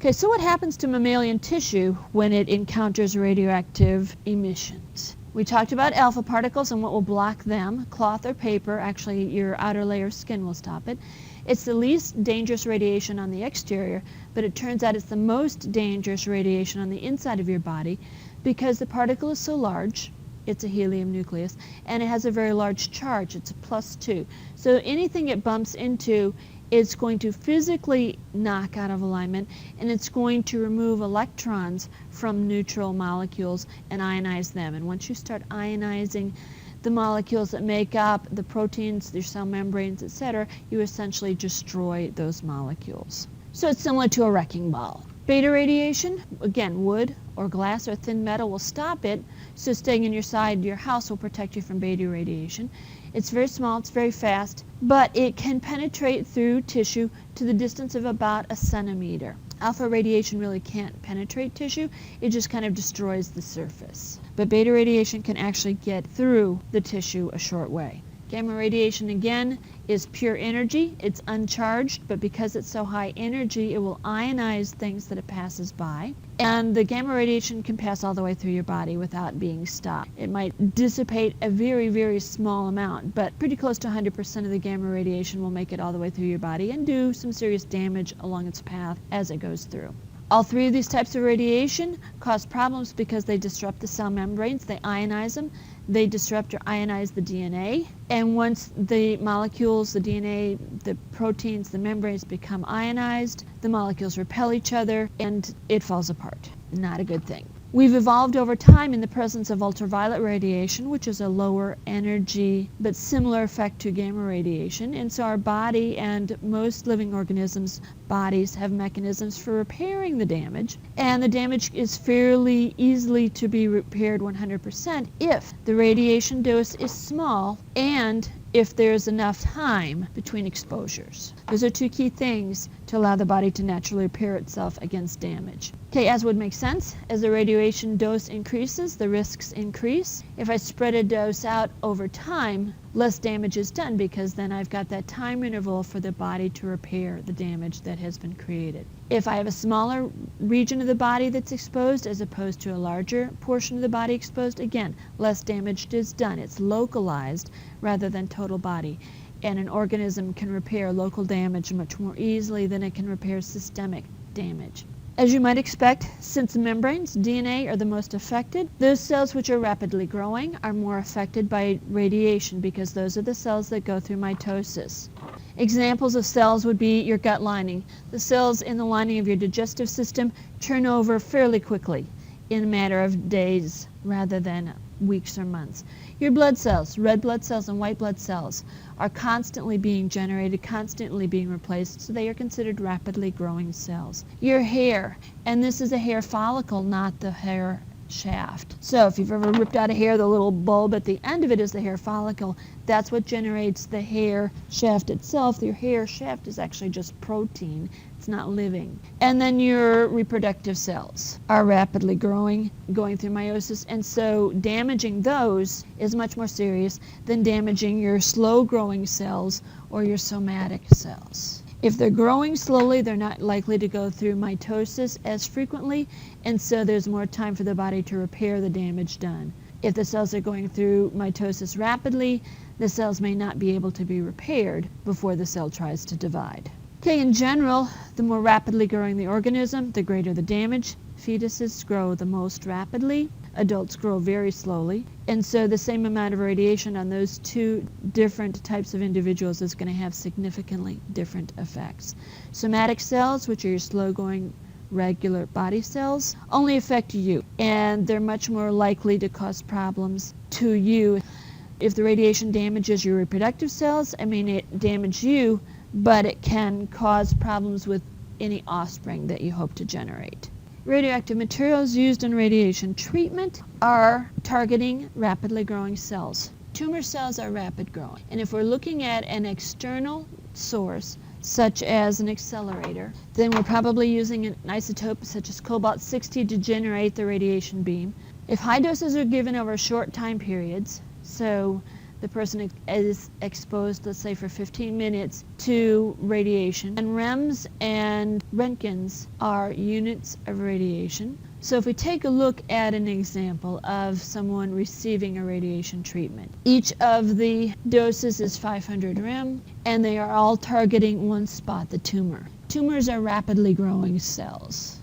Okay, so what happens to mammalian tissue when it encounters radioactive emissions? We talked about alpha particles and what will block them. Cloth or paper, actually your outer layer of skin will stop it. It's the least dangerous radiation on the exterior, but it turns out it's the most dangerous radiation on the inside of your body because the particle is so large. It's a helium nucleus, and it has a very large charge. It's a +2. So anything it bumps into, it's going to physically knock out of alignment, and it's going to remove electrons from neutral molecules and ionize them. And once you start ionizing the molecules that make up the proteins, your cell membranes, etc., you essentially destroy those molecules. So it's similar to a wrecking ball. Beta radiation, again, wood or glass or thin metal will stop it, so staying inside your house will protect you from beta radiation. It's very small, it's very fast, but it can penetrate through tissue to the distance of about 1 centimeter. Alpha radiation really can't penetrate tissue, it just kind of destroys the surface. But beta radiation can actually get through the tissue a short way. Gamma radiation, again, is pure energy. It's uncharged, but because it's so high energy, it will ionize things that it passes by. And the gamma radiation can pass all the way through your body without being stopped. It might dissipate a very, very small amount, but pretty close to 100% of the gamma radiation will make it all the way through your body and do some serious damage along its path as it goes through. All three of these types of radiation cause problems because they disrupt the cell membranes, they ionize them, they disrupt or ionize the DNA, and once the molecules, the DNA, the proteins, the membranes become ionized, the molecules repel each other and it falls apart. Not a good thing. We've evolved over time in the presence of ultraviolet radiation, which is a lower energy but similar effect to gamma radiation, and so our body and most living organisms' bodies have mechanisms for repairing the damage, and the damage is fairly easily to be repaired 100% if the radiation dose is small and if there's enough time between exposures. Those are two key things to allow the body to naturally repair itself against damage. Okay, as would make sense, as the radiation dose increases, the risks increase. If I spread a dose out over time, less damage is done because then I've got that time interval for the body to repair the damage that has been created. If I have a smaller region of the body that's exposed as opposed to a larger portion of the body exposed, again, less damage is done. It's localized rather than total body. And an organism can repair local damage much more easily than it can repair systemic damage. As you might expect, since membranes, DNA, are the most affected, those cells which are rapidly growing are more affected by radiation because those are the cells that go through mitosis. Examples of cells would be your gut lining. The cells in the lining of your digestive system turn over fairly quickly in a matter of days rather than weeks or months. Your blood cells, red blood cells and white blood cells, are constantly being generated, constantly being replaced, so they are considered rapidly growing cells. Your hair, and this is a hair follicle, not the hair shaft. So if you've ever ripped out a hair, the little bulb at the end of it is the hair follicle. That's what generates the hair shaft itself. Your hair shaft is actually just protein. It's not living. And then your reproductive cells are rapidly growing, going through meiosis, and so damaging those is much more serious than damaging your slow-growing cells or your somatic cells. If they're growing slowly, they're not likely to go through mitosis as frequently, and so there's more time for the body to repair the damage done. If the cells are going through mitosis rapidly, the cells may not be able to be repaired before the cell tries to divide. Okay, in general, the more rapidly growing the organism, the greater the damage. Fetuses grow the most rapidly. Adults grow very slowly. And so the same amount of radiation on those two different types of individuals is going to have significantly different effects. Somatic cells, which are your slow-growing regular body cells, only affect you, and they're much more likely to cause problems to you. If the radiation damages your reproductive cells, it may not damage you, but it can cause problems with any offspring that you hope to generate. Radioactive materials used in radiation treatment are targeting rapidly growing cells. Tumor cells are rapid growing, and if we're looking at an external source, such as an accelerator, then we're probably using an isotope such as cobalt-60 to generate the radiation beam. If high doses are given over short time periods, so the person is exposed, let's say for 15 minutes, to radiation. And REMS and Röntgens are units of radiation. So if we take a look at an example of someone receiving a radiation treatment, each of the doses is 500 rem, and they are all targeting one spot, the tumor. Tumors are rapidly growing cells.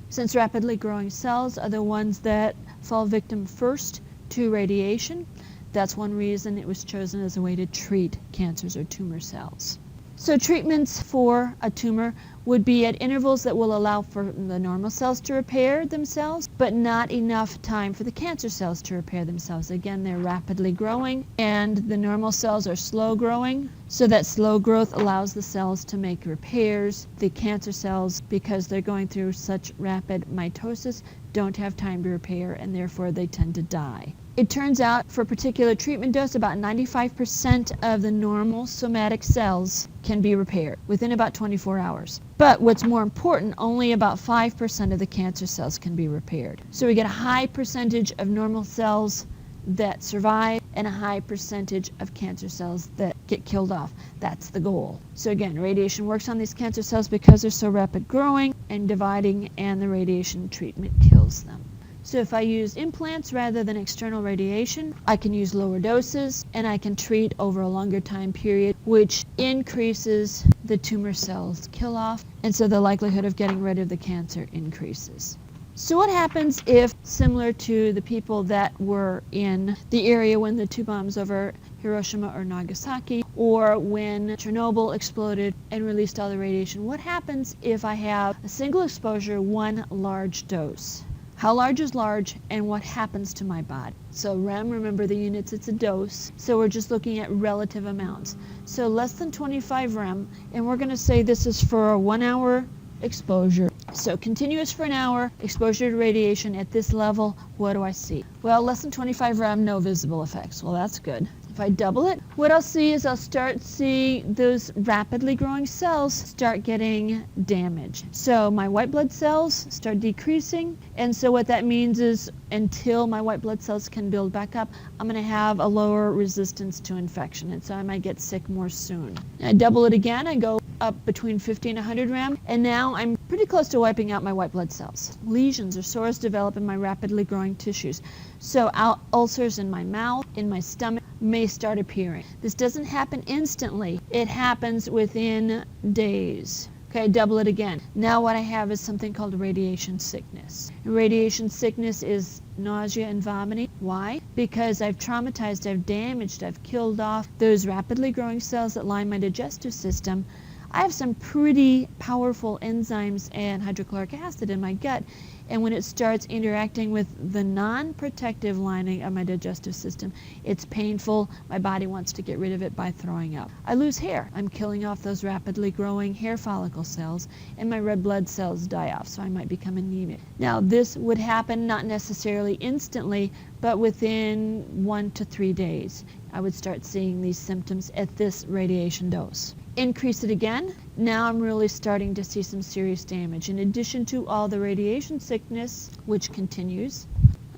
Since rapidly growing cells are the ones that fall victim first to radiation, that's one reason it was chosen as a way to treat cancers or tumor cells. So treatments for a tumor would be at intervals that will allow for the normal cells to repair themselves, but not enough time for the cancer cells to repair themselves. Again, they're rapidly growing, and the normal cells are slow growing, so that slow growth allows the cells to make repairs. The cancer cells, because they're going through such rapid mitosis, don't have time to repair, and therefore they tend to die. It turns out for a particular treatment dose, about 95% of the normal somatic cells can be repaired within about 24 hours. But what's more important, only about 5% of the cancer cells can be repaired. So we get a high percentage of normal cells that survive and a high percentage of cancer cells that get killed off. That's the goal. So again, radiation works on these cancer cells because they're so rapid growing and dividing, and the radiation treatment kills them. So if I use implants rather than external radiation, I can use lower doses and I can treat over a longer time period, which increases the tumor cells kill off, and so the likelihood of getting rid of the cancer increases. So what happens if, similar to the people that were in the area when the 2 bombs over Hiroshima or Nagasaki, or when Chernobyl exploded and released all the radiation, what happens if I have a single exposure, one large dose? How large is large, and what happens to my body? So rem, remember the units, it's a dose, so we're just looking at relative amounts. So less than 25 rem, and we're going to say this is for a 1 hour exposure. So continuous for an hour, exposure to radiation at this level, what do I see? Well, less than 25 rem, no visible effects. Well, that's good. If I double it, what I'll see is I'll start seeing those rapidly growing cells start getting damaged. So my white blood cells start decreasing, and so what that means is until my white blood cells can build back up, I'm going to have a lower resistance to infection, and so I might get sick more soon. I double it again, I go up between 50 and 100 rem, and now I'm pretty close to wiping out my white blood cells. Lesions or sores develop in my rapidly growing tissues. So ulcers in my mouth, in my stomach, may start appearing. This doesn't happen instantly. It happens within days. Okay, double it again. Now what I have is something called radiation sickness. Radiation sickness is nausea and vomiting. Why? Because I've traumatized, I've damaged, I've killed off those rapidly growing cells that line my digestive system. I have some pretty powerful enzymes and hydrochloric acid in my gut, and when it starts interacting with the non-protective lining of my digestive system, it's painful. My body wants to get rid of it by throwing up. I lose hair. I'm killing off those rapidly growing hair follicle cells, and my red blood cells die off, so I might become anemic. Now, this would happen not necessarily instantly, but within 1 to 3 days. I would start seeing these symptoms at this radiation dose. Increase it again. Now I'm really starting to see some serious damage. In addition to all the radiation sickness, which continues,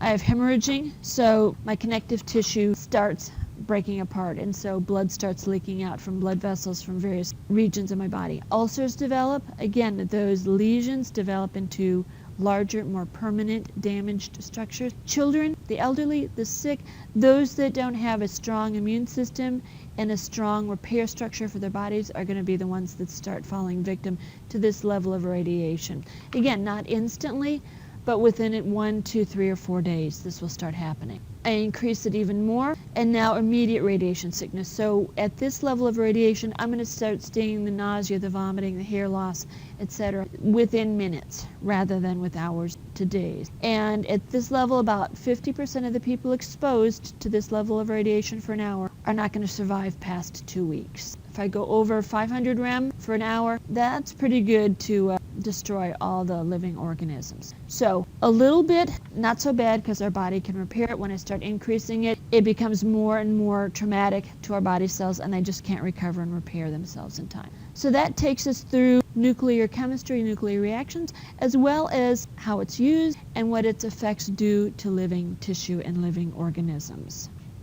I have hemorrhaging, so my connective tissue starts breaking apart, and so blood starts leaking out from blood vessels from various regions of my body. Ulcers develop. Again, those lesions develop into larger, more permanent damaged structures. Children, the elderly, the sick, those that don't have a strong immune system and a strong repair structure for their bodies are going to be the ones that start falling victim to this level of radiation. Again, not instantly, but within 1, 2, 3, or 4 days, this will start happening. I increase it even more, and now immediate radiation sickness. So at this level of radiation, I'm going to start seeing the nausea, the vomiting, the hair loss, etc. within minutes rather than with hours to days. And at this level, about 50% of the people exposed to this level of radiation for an hour are not going to survive past 2 weeks. If I go over 500 rem for an hour, that's pretty good to destroy all the living organisms. So a little bit, not so bad, because our body can repair it. When I start increasing it, it becomes more and more traumatic to our body cells, and they just can't recover and repair themselves in time. So that takes us through nuclear chemistry, nuclear reactions, as well as how it's used and what its effects do to living tissue and living organisms.